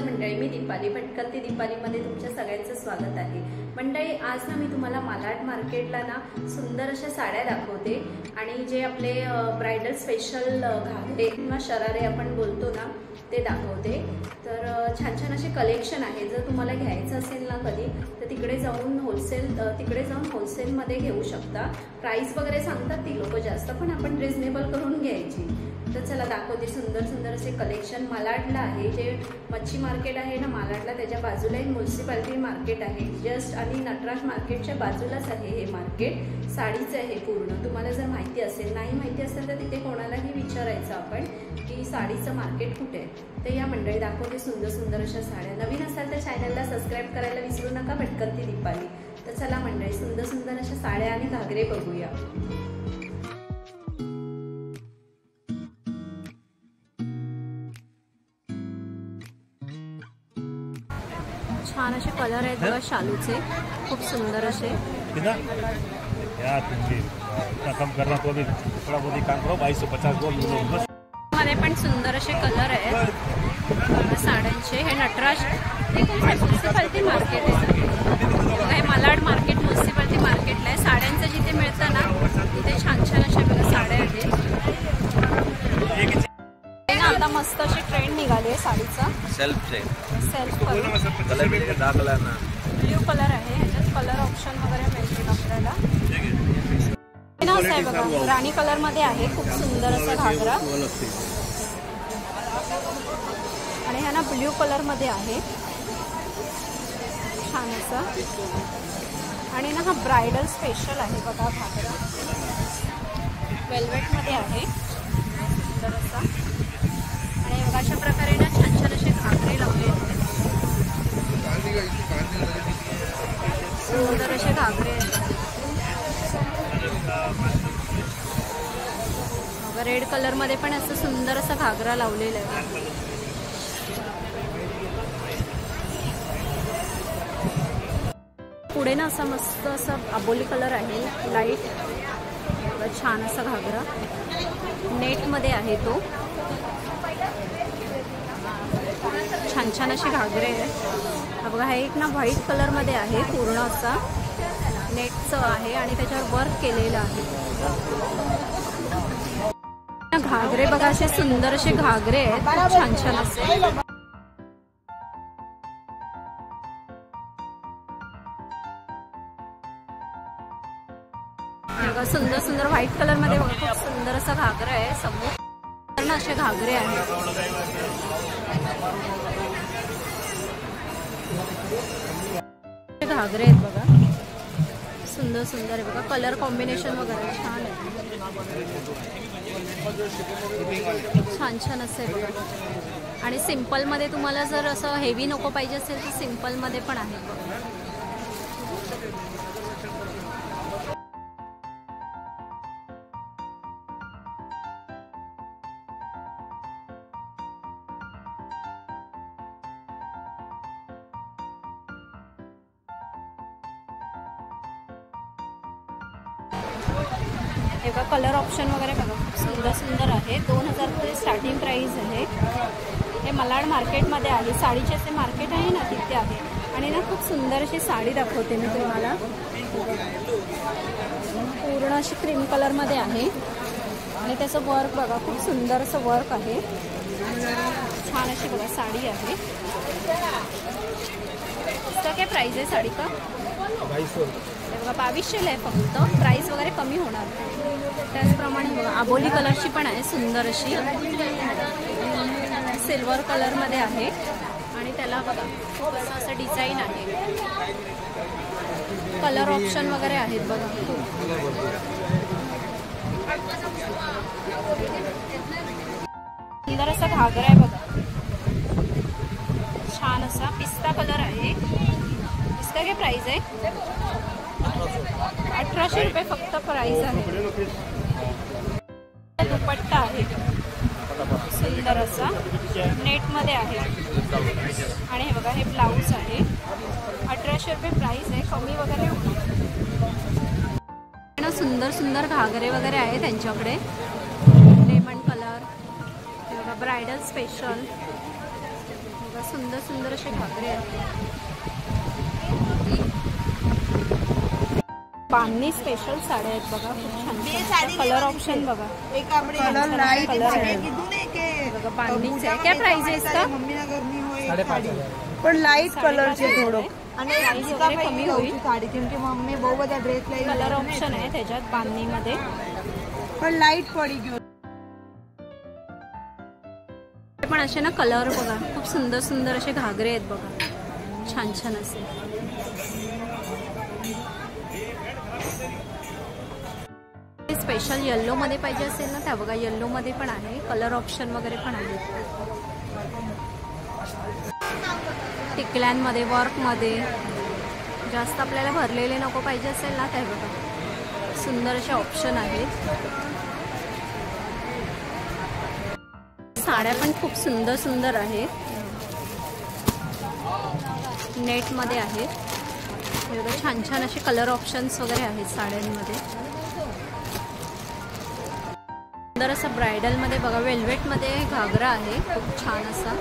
नमस्कार मंडळी, मी दीपाली, भटकंती दीपालीमध्ये तुमच्या सगळ्यांचं स्वागत आहे। मंडळी, आज ना मी तुम्हाला मालाड मार्केटला ना सुंदर अशा साड्या दाखवते आणि जे आपले ब्राइडल स्पेशल घागरे किंवा शरारे आपण बोलतो ना ते दाखवते। तर छान छान असे कलेक्शन आहे। जर तुम्हाला घ्यायचं असेल ना कधी तर तिकडे जाऊन होलसेलमध्ये घेऊ शकता। प्राइस वगैरे सांगतात ती लोक जास्त, पण आपण रिजनेबल करून घ्यायची। तर चला दाखवते सुंदर सुंदर असे कलेक्शन। मालाडला आहे, जे मच्छी मार्केट आहे ना मालाडला, त्याच्या बाजूला एक म्युन्सिपालिटी मार्केट आहे जस्ट, आणि नटराज मार्केटच्या बाजूलाच आहे हे मार्केट। साडीचं आहे पूर्ण। तुम्हाला जर माहिती असेल, नाही माहिती असेल तर तिथे कोणालाही विचारायचं आपण की साडीचं मार्केट कुठे आहे। तर या मंडळी दाखवते सुंदर सुंदर अशा साड्या। नवीन असाल तर चॅनलला सबस्क्राईब करायला विसरू नका, भटकंती दीपाली। तर चला मंडळी, सुंदर सुंदर अशा साड्या आणि घागरे बघूया। छान असे कलर आहेत बघा शालूचे, खूप सुंदर असे। मध्ये पण सुंदर असे कलर आहेत साड्यांचे। हे नटराज म्युन्सिपालिटी मार्केट आहे, हे मालाड मार्केट म्युन्सिपालिटी मार्केटला आहे। साड्यांचं जिथे मिळतं ना तिथे छान छान अशा बघा साड्या आहेत। आता मस्त अशी ट्रेंड निघाली आहे साडीचा, सेल्फ कलर ब्ल्यू कलर आहे। ह्याच्यात कलर ऑप्शन वगैरे मिळतील आपल्याला। असं आहे बघा, राणी कलर मध्ये आहे, खूप सुंदर असा घागरा। आणि हा ना ब्ल्यू कलर मध्ये आहे, छान असा। आणि ना हा ब्रायडल स्पेशल आहे बघा घागरा, वेल्वेट मध्ये आहे, सुंदर असा। आणि अशा प्रकारे ना छान छान असे घागरे लावले आहेत, सुंदर असे घागरे आहेत। रेड कलर मध्ये पण असं सुंदर असा घागरा लावलेला आहे। पुढे ना असा मस्त असा आबोली कलर आहे, लाईट छान असा घागरा नेट मध्ये आहे तो। छान छान असे घागरे आहेत बघा। हे एक ना व्हाईट कलर मध्ये आहे, पूर्ण असा नेटचं आहे आणि त्याच्यावर वर्क केलेलं आहे। घागरे बघा, असे सुंदर असे घागरे आहेत, छान छान असे। सुंदर सुंदर व्हाईट कलर मध्ये बघा, खूप सुंदर असा घागरा आहे। समोर ना असे घागरे आहेत, घागरे आहेत बघा, सुंदर सुंदर आहे बघा। कलर कॉम्बिनेशन वगैरे छान आहे, छान छान असं आहे बघा। आणि सिंपल मध्ये तुम्हाला जर असं हेवी नको पाहिजे असेल तर सिंपल मध्ये पण आहे बघा। हे बघा कलर ऑप्शन वगैरे बघा, खूप सुंदर सुंदर आहे। 2000 रुपये स्टार्टिंग प्राइस आहे। हे मालाड मार्केटमध्ये आहे, साडीचे असे मार्केट आहे ना तिथे आहे। आणि ना खूप सुंदर अशी साडी दाखवते मी तुम्हाला, पूर्ण अशी क्रीम कलर मध्ये आहे आणि त्याचं वर्क बघा, खूप सुंदर असं वर्क आहे। छान अशी बघा साडी आहे। इसका क्या प्राइस आहे साडी का? 2200 आहे फक्त, प्राइस वगैरे कमी होणार। त्याचप्रमाणे बघा आबोली कलरची पण आहे, सुंदर अशी सिल्वर कलर मध्ये आहे आणि त्याला बघा खूप असं डिझाईन आहे। कलर ऑप्शन वगैरे आहेत बघा, सुंदर असा घागरा आहे बघा, छान असा पिस्ता कलर आहे। इसका क्या प्राइस आहे? 1800 रुपये फक्त प्राइस आहे। दुपट्टा आहे सुंदर असा, नेट मध्ये आहे। आणि हे बघा, हे ब्लाऊज आहे, 1800 रुपये प्राइस आहे, कमी वगैरे होणार। सुंदर सुंदर घागरे वगैरे आहे त्यांच्याकडे, लेमन कलर, ब्राइडल स्पेशल, बघा सुंदर सुंदर असे घागरे आहेत. बांधणी स्पेशल साड्या आहेत बघा, खूप छान. कलर ऑप्शन बघा, कलर लाइट बघा बांधणीच आहे. काय प्राइस आहे इसका? 5,500 पण लाइट कलरचे थोडं कमी होईल. साडी क्योंकि मम्मी बहुत बड़ा ड्रेस लाई. कलर ऑप्शन आहे त्याच्यात बांधणीमध्ये, पण लाइट पडेगी. पण असे ना कलर बघा, खूप सुंदर सुंदर असे घागरे आहेत बघा, छान छान असे. स्पेशल येल्लो मध्ये पाहिजे असेल ना त्या बघा, येल्लो मध्ये पण आहे. कलर ऑप्शन वगैरे पण आहे. टिकल्यांमध्ये, वर्कमध्ये जास्त आपल्याला भरलेले नको पाहिजे असेल ना त्या बघा, सुंदर असे ऑप्शन आहेत. साड्या पण खूप सुंदर सुंदर आहेत, नेटमध्ये आहेत. छान छान असे कलर ऑप्शन्स वगैरे आहेत साड्यांमध्ये. सुंदर असा ब्रायडलमध्ये बघा, वेल्वेटमध्ये घागरा आहे खूप छान असा,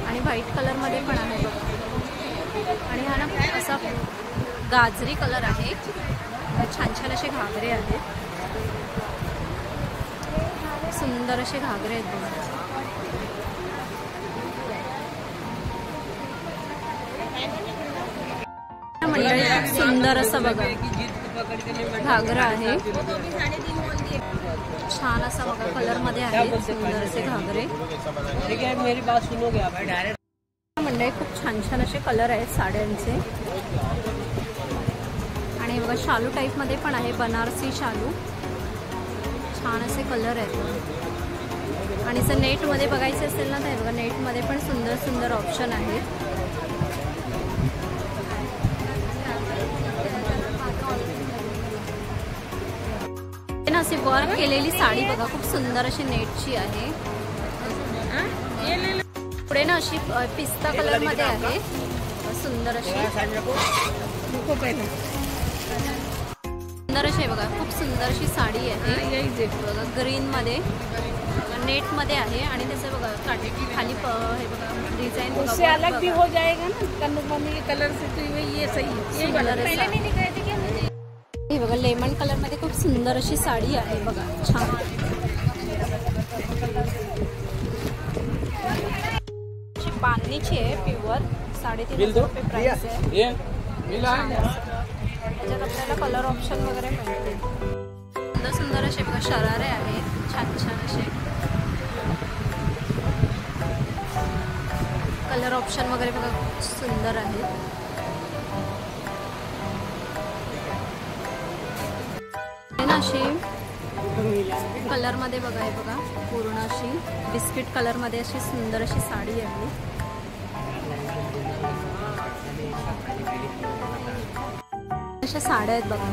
आणि व्हाईट कलरमध्ये पण आहे बघा. आणि हा ना असा गाजरी कलर आहे. छान छान असे घागरे आहेत, सुंदर असे घागरे आहेत बघा. मंडळी सुंदर असं बघा घागरा आहे, छान असा बघा कलर मध्ये आहे. सुंदर असे घागरे मंडळी, खूप छान छान असे कलर आहेत साड्यांचे. आणि बघा शालू टाईप मध्ये पण आहे, बनारसी शालू, छान असे कलर आहेत. आणि जर नेट मध्ये बघायचे असेल ना तर बघा, नेट मध्ये पण सुंदर सुंदर ऑप्शन आहेत. असे वर्क केलेली साडी बघा, खूप सुंदर अशी नेटची आहे. पुढे ना अशी पिस्ता कलर मध्ये आहे, सुंदर अशी सुंदर अशी बघा, खूप सुंदर अशी साडी आहे बघा, ग्रीन मध्ये नेट मध्ये आहे. आणि त्याचं बघा काटे खाली हे बघा डिझाईन उससे अलग भी हो जाएगा ना मम्मी के कलर से, तो ये सही है. पहले नहीं दिखाई थी क्या मुझे? हे बघा लेमन कलर मध्ये खूप सुंदर अशी साडी आहे बघा, छान. बांधणीची आहे प्युअर, 350 रुपये प्राइस आहे. त्याच्यात आपल्याला कलर ऑप्शन वगैरे मिळते. सुंदर सुंदर असे बघा शरारे आहेत, छान छान असे कलर ऑप्शन वगैरे बघा, सुंदर आहेत. अशी कलर मध्ये बघा, हे बघा पूर्ण अशी बिस्किट कलर मध्ये अशी सुंदर अशी साडी आहे. अशा साड्या आहेत बघा.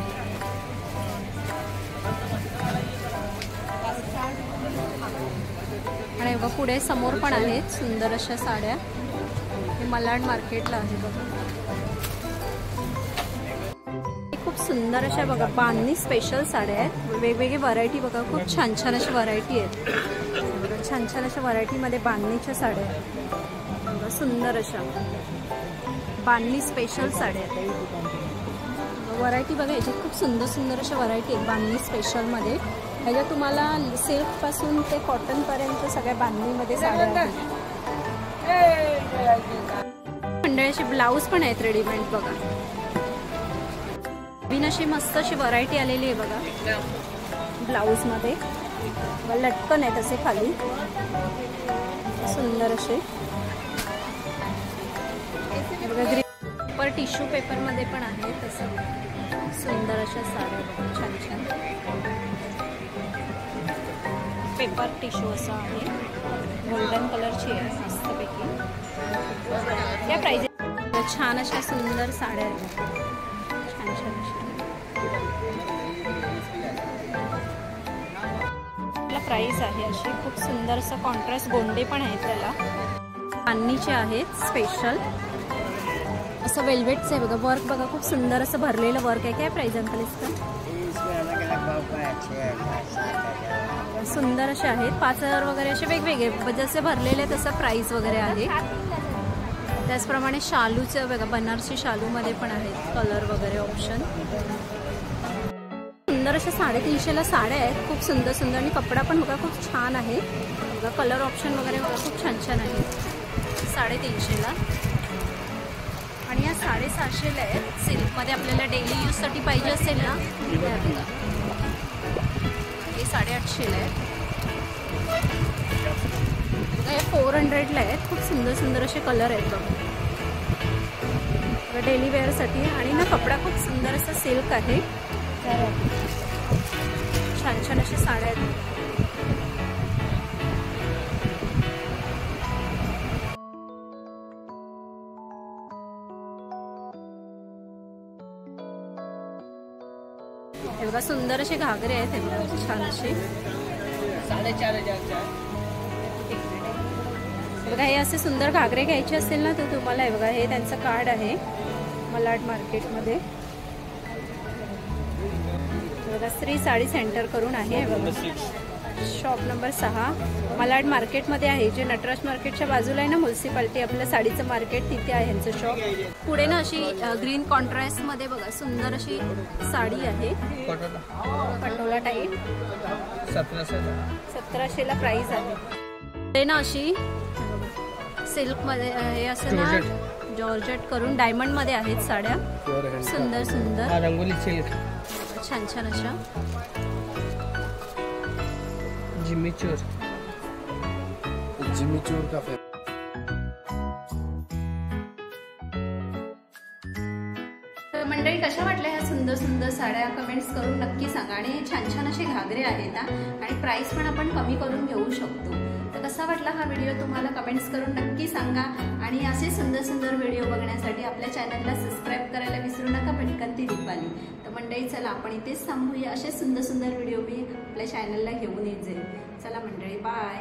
आणि बघा पुढे समोर पण आहेत सुंदर अशा साड्या. हे मलाड मार्केटला आहे बघा. सुंदर अशा बघा बांधणी स्पेशल साड्या आहेत, वेगवेगळी व्हरायटी बघा, खूप छान छान अशी व्हरायटी आहेत. छान छान अशा व्हरायटीमध्ये बांधणीच्या साड्या आहेत, सुंदर अशा बांधणी स्पेशल साड्या आहेत. व्हरायटी बघा ह्याच्यात खूप सुंदर सुंदर अशा व्हरायटी आहेत बांधणी स्पेशलमध्ये. ह्याच्यात तुम्हाला सिल्कपासून ते कॉटनपर्यंत सगळ्या बांधणीमध्ये साड्या आहेत. मंडळाचे ब्लाऊज पण आहेत रेडीमेड बघा. नवीन अशी मस्त अशी व्हरायटी आलेली आहे बघा ब्लाऊज मध्ये. लटकन आहेत असे खाली, सुंदर असे पेपर, टिश्यू पेपर मध्ये पण आहे तसं. सुंदर अशा साड्या बघा, छान छान पेपर टिश्यू असं आहे, गोल्डन कलरची आहे मस्तपैकी. या प्राइस छान अशा सुंदर साड्या आहेत, छान छान अशा. प्राइस आहे अशी खूप सुंदर असं कॉन्ट्रास्ट गोंडे पण आहेत त्याला. बांधणीचे आहेत स्पेशल असं वेल्वेटचं आहे बघा. वर्क बघा खूप सुंदर असं भरलेलं वर्क आहे. काय प्राइस अंकल इसका? सुंदर असे आहेत. 5000 वगैरे असे वेगवेगळे जसे भरलेले तसं प्राइस वगैरे आहे. त्याचप्रमाणे शालूचं बघा, बनारसी शालूमध्ये पण आहेत कलर वगैरे ऑप्शन. सुंदर अशा 350ला साड्या आहेत. खूप सुंदर सुंदर आणि कपडा पण बघा खूप छान आहे. बघा कलर ऑप्शन वगैरे बघा खूप छान छान आहेत. 350ला आणि या 750ला आहेत. सिल्कमध्ये आपल्याला डेली यूजसाठी पाहिजे असेल ना, हे 850ला आहेत. हे 400ला आहेत. खूप सुंदर सुंदर असे कलर आहेत बघा डेली वेअरसाठी. आणि ना कपडा खूप सुंदर असा सिल्क आहे. छान छान अशा साड्या आहेत. हे बघा सुंदर असे घागरे आहेत. हे बघा छान असे 4500 बघा. हे असे सुंदर घागरे घ्यायचे असतील ना तर तुम्हाला हे बघा, हे त्यांचं कार्ड आहे मलाड मार्केटमध्ये. बघा श्री साडी सेंटर करून आहे बघा. शॉप नंबर 6 मलाड मार्केटमध्ये आहे. जे नटराज मार्केटच्या बाजूला आहे ना, म्युन्सिपाल्टी आपलं साडीचं मार्केट, तिथे आहे यांचं शॉप. पुढे ना अशी ग्रीन कॉन्ट्रास्टमध्ये बघा सुंदर अशी साडी आहे पटोला टाईप. 1700ला प्राइस आहे. पुढे ना अशी सिल्कमध्ये हे असं ना जॉर्जेट करून डायमंडमध्ये आहेत साड्या. सुंदर सुंदर रंगोली सिल्क छान छान अशा. जिम्मीचूर का मंडळी कशा वाटल्या ह्या सुंदर सुंदर साड्या कमेंट्स करून नक्की सांगा. आणि छान छान असे घागरे आहेत आणि प्राइस पण आपण कमी करून घेऊ शकतो. तर कसा वाटला हा व्हिडिओ तुम्हाला कमेंट्स करून नक्की सांगा. आणि असे सुंदर सुंदर व्हिडिओ बघण्यासाठी आपल्या चॅनलला सबस्क्राईब करायला विसरू नका. भटकंती दीपाली. तर मंडळी चला आपण इथेच थांबूया. असे सुंदर सुंदर व्हिडिओ मी आपल्या चॅनलला घेऊन येत जाईल. चला मंडळी बाय.